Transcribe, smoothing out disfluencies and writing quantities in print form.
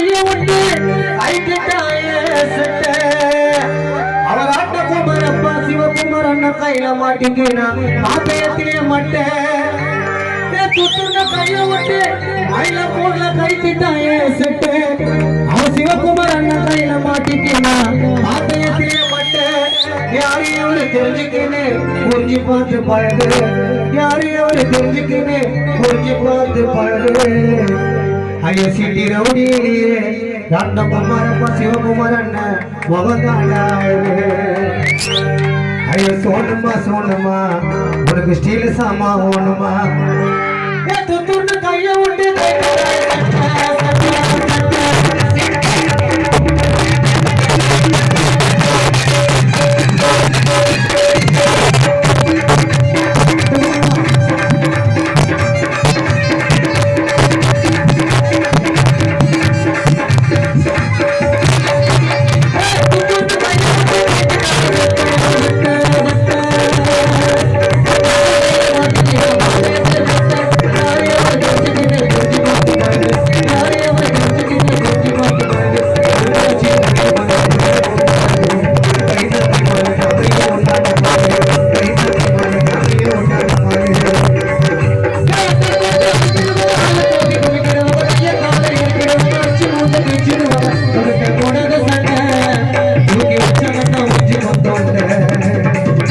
கைய விட்டு கைட்டாயே செட்ட அவர் ஆட்ட குமரப்பா சிவகுமார் அண்ணன் கையில மாட்டிக்கினா ஆத்தயத்திலே மட்டை துத்துன கைய விட்டு மயில போடல கைட்டாயே செட்ட அவர் சிவகுமார் அண்ணன் கையில மாட்டிக்கினா ஆத்தயத்திலே மட்டை யாரையும் அவரு தெரிஞ்சுக்கின்னு புரிஞ்சு பார்த்து பழகு யாரையும் அவரு தெரிஞ்சுக்கின்னு புரிஞ்சு பார்த்து பழகு ஐயோ சிட்டி ரவுடியே குமாரப்பா சிவகுமார் அண்ணன் முகந்தாண்டாடு ஐயோ சோனுமா சோனுமா உனக்கு ஸ்டீல் சாமா ஓணுமா துத்துன்னு கைய விட்டு